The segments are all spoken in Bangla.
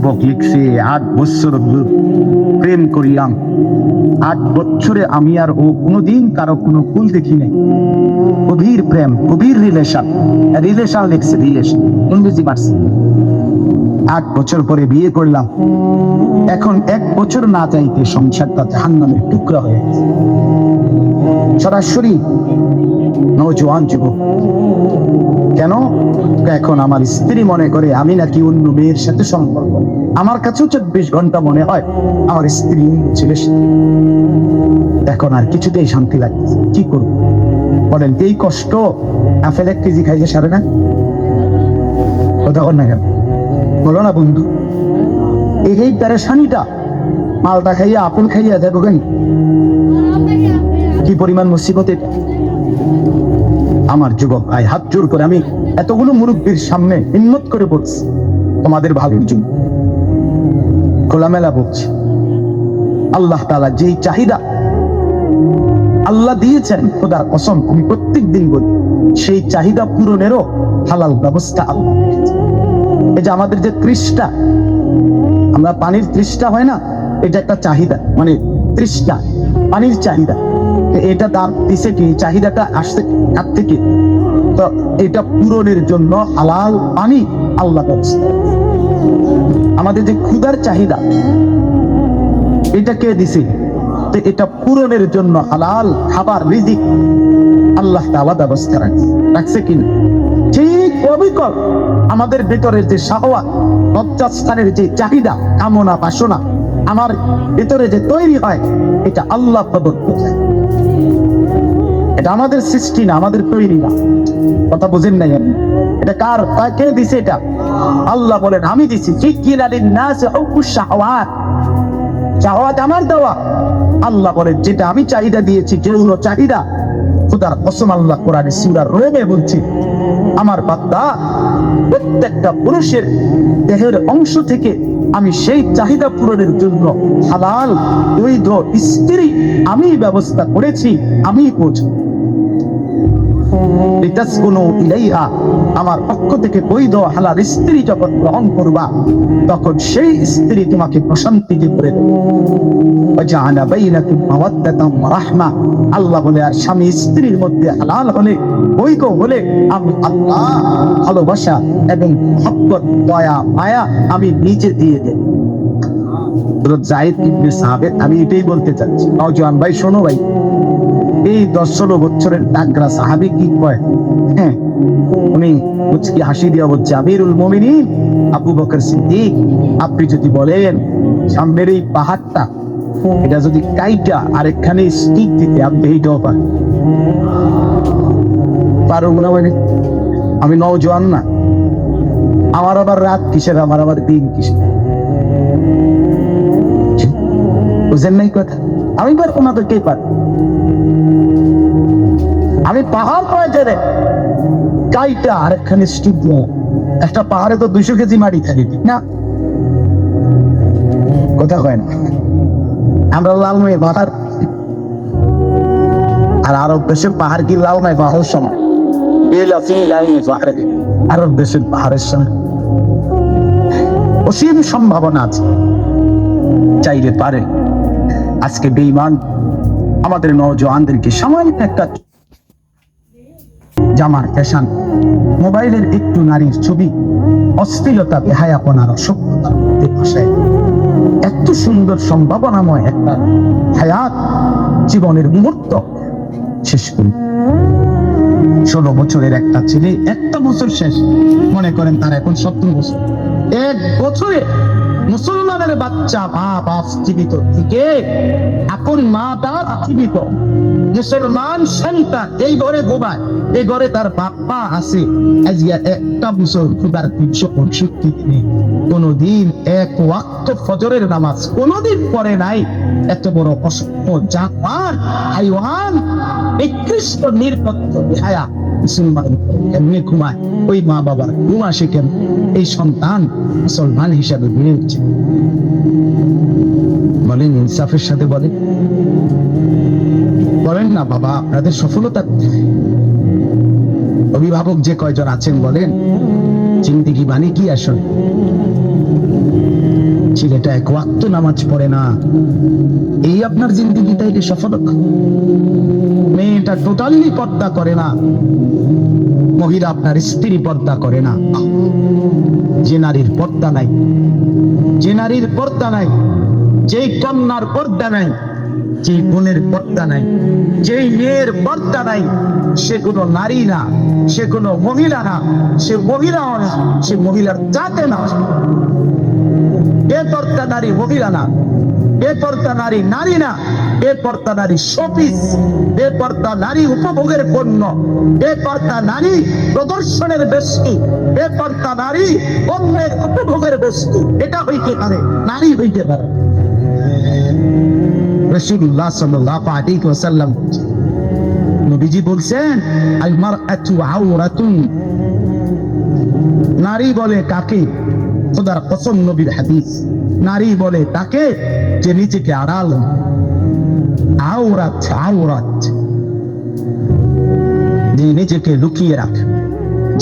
যুবক লিখছে 8 বছর প্রেম করিলাম, 8 বছরে আমি আর ও কোনোদিন কারো কোনো কুল দেখি নাই। গভীর প্রেম, গভীর রিলেশন লিখছে, রিলেশন ইংরেজি পারছে। 8 বছর পরে বিয়ে করলাম, এখন 1 বছর না চাইতে সংসারটা জাহান্নামের টুকরা হয়ে গেছে। সরাসরি নওজোয়ান যুবক। কেন? এখন আমার স্ত্রী মনে করে আমি নাকি অন্য মেয়ের সাথে সম্পর্ক। আমার কাছেও 24 ঘন্টা মনে হয় আমার স্ত্রী ছেলের সাথে। এখন আর কিছুতেই শান্তি লাগছে, কি করব বলেন? এই কষ্ট আপেল 1 কেজি খাইছে সারে না? কথা বল না কেন? বলো না বন্ধু, এই পেরেশানিটা মালটা খাইয়া আপেল খাইয়া যাবো কেন? কি পরিমাণ মুসিবত এটা। আমার যুবক ভাই, হাত জোর করে আমি এতগুলো মুরব্বীর সামনে হিম্মত করে বলছি, তোমাদের ভালোর জন্য খোলামেলা বলছি। আল্লাহ তাআলা যেই চাহিদা আল্লাহ দিয়েছেন, খোদার কসম আমি প্রত্যেক দিন বলি, সেই চাহিদা পূরণেরও হালাল ব্যবস্থা আল্লাহ রেখেছেন। এই যে আমাদের যে তৃষ্ণা, আমরা পানির তৃষ্ণা হয় না, এটা একটা চাহিদা, মানে তৃষ্ণা পানির চাহিদা। এটা তার দিছে কি, চাহিদাটা আসছে কার থেকে? তো এটা পূরণের জন্য হালাল পানি আল্লাহ ব্যবস্থা। আমাদের যে ক্ষুধার চাহিদা, এটা কে দিছে? তো এটা পূরণের জন্য হালাল খাবার, রিজিক আল্লাহ তাআলা ব্যবস্থা রাখছে কিনা? ঠিক অবিকল আমাদের ভিতরের যে শাহওয়াত, লজ্জাস্থানের যে চাহিদা, কামনা বাসনা আমার ভিতরে যে তৈরি হয়, এটা আল্লাহ প্রদত্ত। এটা আমাদের সৃষ্টি না, আমাদের তৈরি না। কথা বুঝেন নাই? এটা কার, কে দিছে? এটা আল্লাহ বলেন আমি দিছি। শাহওয়াত আমার দেওয়া। আল্লাহ বলেন যেটা আমি চাহিদা দিয়েছি, যেগুলো চাহিদা, খোদার কসম আল্লাহ কোরআনে সূরা রুমে বলছি, আমার বান্দা প্রত্যেকটা পুরুষের দেহের অংশ থেকে আমি সেই চাহিদা পূরণের জন্য হালাল বৈধ স্ত্রী আমি ব্যবস্থা করেছি, আমি বুঝ আমার পক্ষ থেকে বৈধ হালাল স্ত্রী যখন গ্রহণ করবা, তখন সেই স্ত্রী তোমাকে প্রশান্তি দিয়ে করে দেবে। আল্লাহ বলে, আর স্বামী স্ত্রীর মধ্যে হালাল হলে, বৈধ হলে, আমি আল্লাহ ভালোবাসা এবং মহব্বত, দয়া মায়া আমি নিজে দিয়ে দেব। আমি এটাই বলতে চাচ্ছি। নওজোয়ান ভাই শোনো ভাই, এই 10-16 বছরের তাগড়া সাহাবী কি কয়? হ্যাঁ, উনি মুচকি হাসি দিয়া বলছে, আমিরুল মুমিনিন আবু বকর সিদ্দিক, আপনি যদি বলেন সামনের এই পাহাড়টা, এটা যদি কাইটা আরেকখানে স্টিক দিতে, আপনি এইটাও পারব না? মানে আমি নওজোয়ান না, আমার আবার রাত কিসের, আমার আবার দিন কিসের? বুঝেন নাই কথা? আমি পারবো না তো কে পার? আমি পাহাড় পাইতে রে কাইটা আরেকখানে স্টিক দিয়ে, একটা পাহাড়ে তো 200 কেজি মাটি থাকে, ঠিক না? কথা কয় না? আমরা লালমাই পাহাড়, আর আরব দেশের পাহাড় কি লালমাই পাহাড়ের সমান? আরব দেশের পাহাড়ের সমান অসীম সম্ভাবনা আছে, চাইলে পারে। আজকে বেঈমান আমাদের নওজোয়ানদেরকে সামান্য একটা জামার ফ্যাশন, মোবাইলের একটু নারীর ছবি, অশ্লীলতা, বেহায়াপনার অসভ্যতার মধ্যে ভাসায় এত সুন্দর সম্ভাবনাময় একটা হায়াত, জীবনের মুহূর্ত শেষ করি। 16 বছরের একটা ছেলে, একটা বছর শেষ, মনে করেন তার এখন 70 বছর। 1 বছরে মুসলমানের বাচ্চা, মা বাপ জীবিত থেকে এখন মা বাপ জীবিত, মুসলমান সন্তান এই ঘরে ঘুমায়, এই ঘরে তার বাপ্পা আছে। আজকে একটা বছর খুদার 365 দিনে কোনদিন 1 ওয়াক্ত ফজরের নামাজ কোনদিন পড়ে নাই। এত বড় অসভ্য জানোয়ার, হাইওয়ান, নিকৃষ্ট নির্লজ্জ বেহায়া মুসলমান এমনি ঘুমায়, ওই মা বাবার ঘুম আসে কেন? এই সন্তান মুসলমান হিসাবে বেড়ে উঠছে। বলেন ইনসাফের সাথে বলেন না বাবা, আপনাদের সফলতা কোথায়? অভিভাবক যে কয়জন আছেন বলেন, জিন্দেগি মানে কি আসলে? ছেলেটা এক ওয়াক্ত নামাজ পড়ে না, এই আপনার জিন্দেগিটা এটা সফলতা? মেয়েটা টোটালি পর্দা করে না, মহিলা আপনার স্ত্রী পর্দা করে না। যে নারীর পর্দা নাই, যে নারীর পর্দা নাই, যেই কন্যার পর্দা নাই, যে বোনের পর্দা নাই, যেই মেয়ের পর্দা নাই, সে কোনো নারী না, সে কোনো মহিলা না, সে মহিলাও না, সে মহিলার জাতে না। বেপর্দা নারী মহিলা না, বেপর্দা নারী নারী না, বেপর্দা নারী শোপিস, বেপর্দা নারী উপভোগের পণ্য, বেপর্দা নারী প্রদর্শনের বস্তু, বেপর্দা নারী অন্যের উপভোগের বস্তু। এটা হইতে পারে, নারী হইতে পারে। রাসূলুল্লাহ সাল্লাল্লাহু আলাইহি ওয়াসাল্লাম নবীজি বলছেন, আল মারআতু আওরাতুন, নারী বলে কাকে? খোদার কসম, নবীর হাদিস, নারী বলে তাকে যে নিজেকে আড়াল, আওরাত, আওরাত, যে নিজেকে লুকিয়ে রাখে,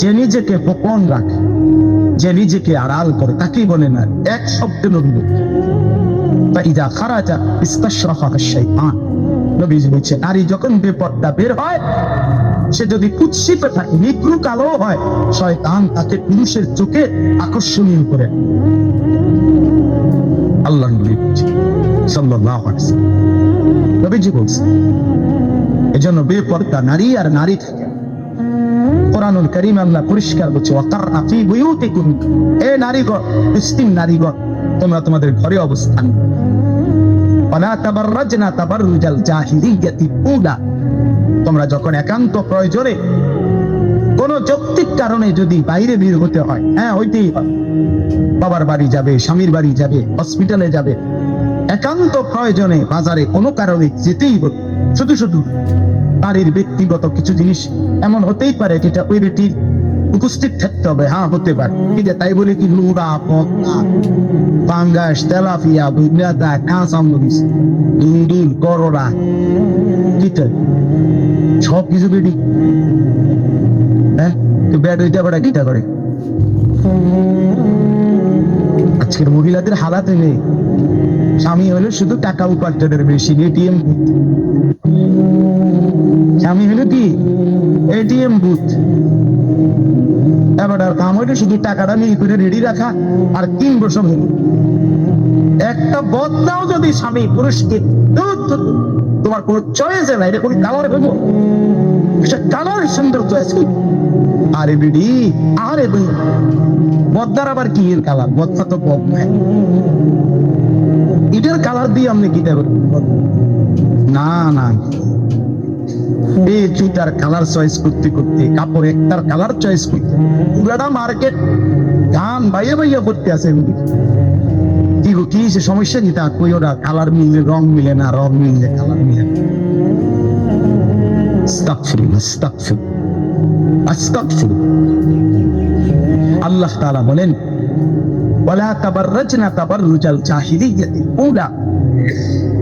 যে নিজেকে গোপন রাখে, যে নিজেকে আড়াল করে, তাকেই বলে না। এক শব্দ নবী বলছেন, ফাইদা খারাজা ইস্তাশরাফা শাইতান, নবীজি বলছে নারী যখন বেপর্দা বের হয়, সে যদি কুৎসিত থাকে, নিগ্রু কালো হয়, শয়তান তাকে পুরুষের চোখে আকর্ষণীয় করে। আল্লাহ নবী সাল্লাল্লাহু আলাইহি ওয়াসাল্লাম নবীজি বলছেন, এজন্য বেপর্দা নারী আর নারী থাকে। কোরআনুল কারীম আল্লাহ পরিষ্কার বলছে, ওয়াকারনা ফি বুয়ুতিকুম, এ নারীগণ, মুসলিম নারীগণ, তোমরা তোমাদের ঘরে অবস্থান, ওয়ালা তাবাররাজনা তাবাররুজাল জাহিলিয়াতিল উলা, তোমরা যখন একান্ত প্রয়োজনে কোন যৌক্তিক কারণে যদি বাইরে বের হতে হয়, হ্যাঁ হইতেই হয়, বাবার বাড়ি যাবে, স্বামীর বাড়ি যাবে, হসপিটালে যাবে, একান্ত প্রয়োজনে বাজারে কোনো কারণে যেতেই হবে, শুধু শুধু নারীর ব্যক্তিগত কিছু জিনিস এমন হতেই পারে যেটা ওই ব্যক্তির উপস্থিত থাকতে হবে, হ্যাঁ হতে পারে, ঠিক আছে, তাই বলে কি লুড়া, পদ্মা, পাঙ্গাস, তেলাপিয়া, বুইনাদা, কাঁচামরিচ, দুল, করলা, ঠিক সব কিছু বেডি, হ্যাঁ, তো ব্যাড হইতে পারে কিটা করে। আজকের মহিলাদের হালাতে নেই, স্বামী হলো শুধু টাকা উপার্জনের মেশিন, এটিএম বুথ, স্বামী হলো কি এটিএম বুথ, এবার আর কাম হইলো শুধু টাকাটা মিল করে রেডি রাখা আর 3 বছর হলো। একটা বদনাও যদি স্বামী পুরুষকে, তোমার কোন চয়েস নাই, এটা কোন কালার ভেবো, কালার সুন্দর চয়েস কি? আরে বিডি, আরে বদনার আবার কি এর কালার? বদনা তো বদনা, এটার কালার দিয়ে আপনি কি দেবেন? না না, এই জুতার কালার চয়েস করতে করতে, কাপড় একটার কালার চয়েস করতে, পুরাটা মার্কেট গান বাইয়ে বাইয়ে করতে আছে। কি গো, কি সমস্যা কি? তা কই ওরা কালার মিললে রং মিলে না, রং মিললে কালার মিলে না। আস্তাগফিরুল্লাহ, আস্তাগফিরুল্লাহ, আস্তাগফিরুল্লাহ। আল্লাহ তাআলা বলেন, ওয়ালা তাবাররাজনা তাবাররুজাল জাহিলিয়াতিল উলা,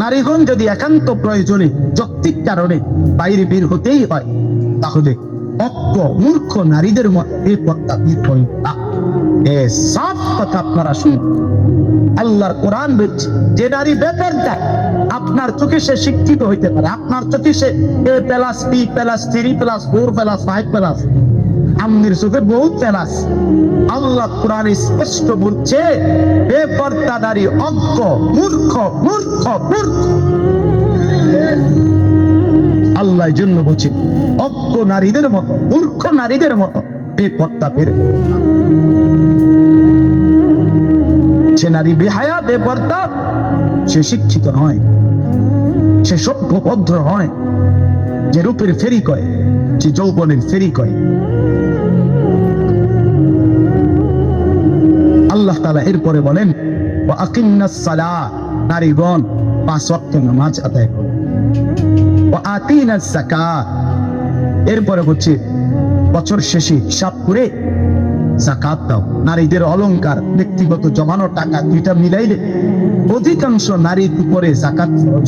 নারীগণ যদি একান্ত প্রয়োজনে যৌক্তিক কারণে বাইরে বের হতেই হয়, তাহলে অজ্ঞ মূর্খ নারীদের মতো বেপর্দা বের হয় না। এ সব কথা আপনারা শুনুন, আল্লাহর কোরআন বলছে, যে নারী বেপর্দা, আপনার চোখে সে শিক্ষিত হইতে পারে, আপনার চোখে সে A+B+C+4+5+, আমনের চোখে বহুত প্লাস। আল্লাহ কোরআনে স্পষ্ট বলছে, বেপর্দা নারী অজ্ঞ, মূর্খ, মূর্খ, মূর্খ। আল্লাহ জন্য বলছে, অজ্ঞ নারীদের মতো, মূর্খ নারীদের মতো বেপর্দা বের। সে নারী বেহায়া, বেপর্দা, সে শিক্ষিত নয়, সে সভ্য ভদ্র হয়, যে রূপের ফেরি কয়, যে যৌবনের ফেরি কয়। আল্লাহ তাআলা এরপরে বলেন, ওয়া আকিমনাস সালাহ, নারীগণ 5 ওয়াক্ত নামাজ আদায় করো, ওয়া আতিনাস যাকাত, এরপরে হচ্ছে বছর শেষে হিসাব করে যাকাত দাও। নারীদের অলংকার, ব্যক্তিগত জমানো টাকা, দুইটা মিলাইলে অধিকাংশ নারীর উপরে যাকাত ফরজ।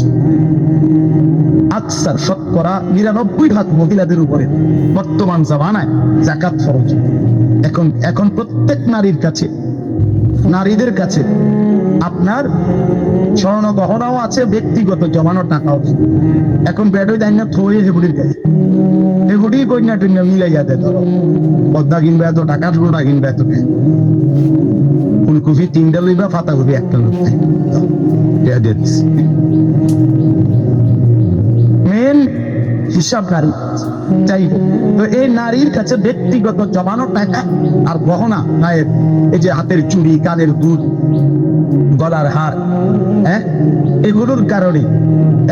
আকসার, শতকরা 99% মহিলাদের উপরে বর্তমান জামানায় যাকাত ফরজ। এখন প্রত্যেক নারীর কাছে, নারীদের কাছে আপনার স্বর্ণ গহনাও আছে, ব্যক্তিগত জমানো টাকাও আছে। এখন বেডই দেয় না, থয়ে হেগুড়ির কাছে হেগুড়ি কন্যা টন্যা মিলাইয়া দেয়। ধরো পদ্মা কিনবে এত টাকা, ঠোঁটা কিনবে এত টাকা, ফুলকপি 3টা লইবা, পাতাকপি 1টা লইবা। মেন হিসাব নারী চাইব। তো এই নারীর কাছে ব্যক্তিগত জমানো টাকা আর গহনা, গায়ের এই যে হাতের চুড়ি, কানের দুল, গলার হার, হ্যাঁ, এগুলোর কারণে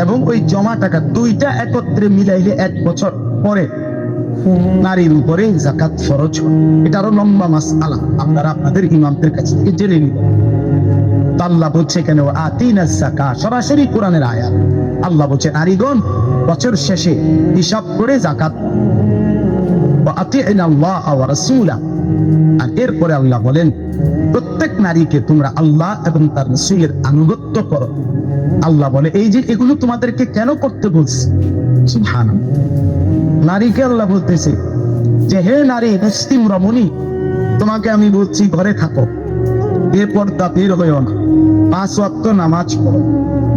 এবং ওই জমা টাকা দুইটা একত্রে মিলাইলে 1 বছর পরে নারীর উপরে যাকাত ফরজ হয়। এটা আরো লম্বা মাসআলা, আপনারা আপনাদের ইমামদের কাছ থেকে জেনে নিবেন। আল্লাহ বলছে কেন আতিনাজ যাকাত, সরাসরি কোরআনের আয়াত। আল্লাহ বলছে নারীগণ বছর শেষে হিসাব করে যাকাত, ওয়া আতিনাল্লাহ ওয়া রাসূলা। আর এরপরে আল্লাহ বলেন প্রত্যেক নারীকে তোমরা আল্লাহ এবং তার রাসূলের আনুগত্য করো। আল্লাহ বলে এই যে এগুলো তোমাদেরকে কেন করতে বলছে, সুবহানাল্লাহ। নারীকে আল্লাহ বলতেছে যে হে নারী মুসলিম রমণী, তোমাকে আমি বলছি ঘরে থাকো, বেপরদা বের হইও না, 5 ওয়াক্ত নামাজ পড়ো,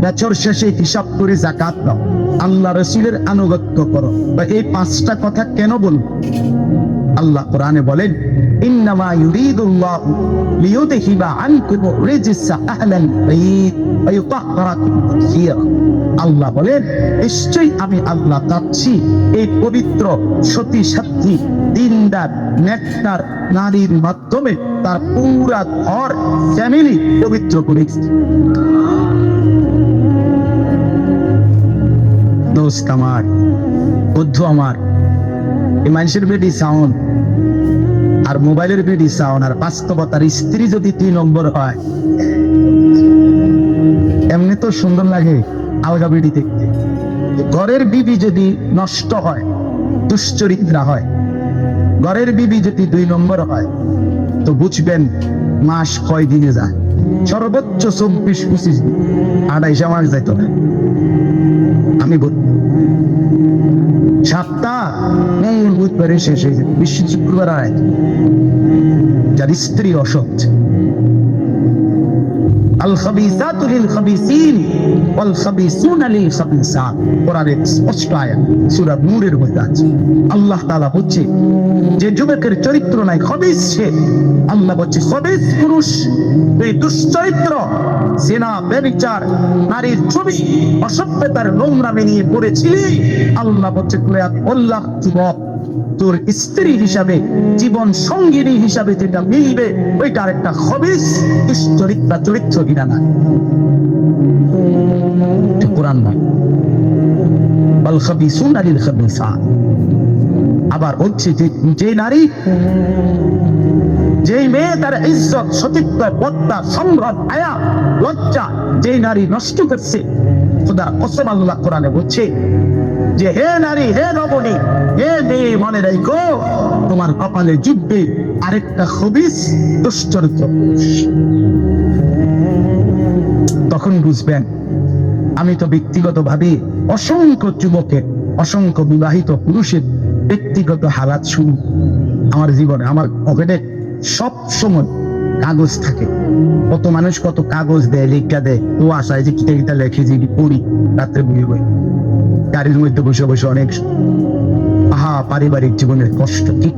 বছর শেষে হিসাব করে যাকাত দাও, আল্লাহ রাসূলের আনুগত্য করো। বা এই 5টা কথা কেন বলবো? আল্লাহ কোরআনে বলেন ইন্নামা ইউরিদুল্লাহু লিইউযহিবা আনকুম রিজসা আহলাল বাইত ওয়া ইউতাহহিরাকুম তাতহীরা। আল্লাহ বলেন নিশ্চয়ই আমি আল্লাহ চাচ্ছি এই পবিত্র সতী সাধ্বী দিনদার নেককার নারীর মাধ্যমে তার পুরা ঘর ফ্যামিলি পবিত্র করেছি। দোস্ত আমার, বন্ধু আমার, এই মানুষের বেডি সাউন্ড আর মোবাইলের বেডি সাউন্ড আর বাস্তবতার স্ত্রী যদি 2 নম্বর হয়, এমনি তো সুন্দর লাগে আলগা বেডি দেখতে। ঘরের বিবি যদি নষ্ট হয়, দুশ্চরিত্রা হয়, ঘরের বিবি যদি 2 নম্বর হয়, তো বুঝবেন মাস কয় দিনে যায়, সর্বোচ্চ 24-25 দিন, 28 মাস যাইতো না। আমি সপ্তাহ বুধবারে শেষ হয়ে যায়, বিশ্ব শুক্রবার আয়। যার স্ত্রী অসৎ, আল খাবিসাতু লিল খাবিসিন ওয়াল খাবিসুনা লিল খাবিসাত, কোরআনের স্পষ্ট আয়াত সূরা নূরের মধ্যে আছে। আল্লাহ তাআলা বলছে যে যুবকের চরিত্র নাই, খবিস সে। আল্লাহ বলছে খবিস পুরুষ, এই দুশ্চরিত্র, জিনা, ব্যভিচার, নারীর ছবি, অসভ্যতার নোংরামি নিয়ে পড়েছিলি, আল্লাহ বলছে তুই আল্লাহ যুবক, তোর স্ত্রী হিসাবে, জীবন সঙ্গিনী হিসাবে যেটা মিলবে ওইটার একটা খবিস দুশ্চরিত্রা চরিত্র কিনা না, কোরআন না। ওয়াল খাবিসুনা লিল খাবিসাত। আবার বলছে যে নারী, যেই মেয়ে তার ইজ্জত, সতীত্ব, পদ্মা, সম্ভ্রম, হায়া, লজ্জা যে নারী নষ্ট করছে, খোদা কসম আল্লাহ কোরআনে বলছে যে হে নারী, হে রমণী, হে মেয়ে, মনে রাখো তোমার কপালে জুটবে আরেকটা খবিস দুশ্চরিত্র। তখন বুঝবেন আমি তো ব্যক্তিগতভাবে অসংখ্য যুবকের, অসংখ্য বিবাহিত পুরুষের ব্যক্তিগত হালাত শুনি আমার জীবনে। আমার পকেটে সব সময় কাগজ থাকে, কত মানুষ কত কাগজ দেয়, লেখা দেয়, তো আশায় যে কিতা কিতা লেখে যে পড়ি রাত্রে বই বই, গাড়ির মধ্যে বসে বসে অনেক পারিবারিক জীবনের কষ্ট ঠিক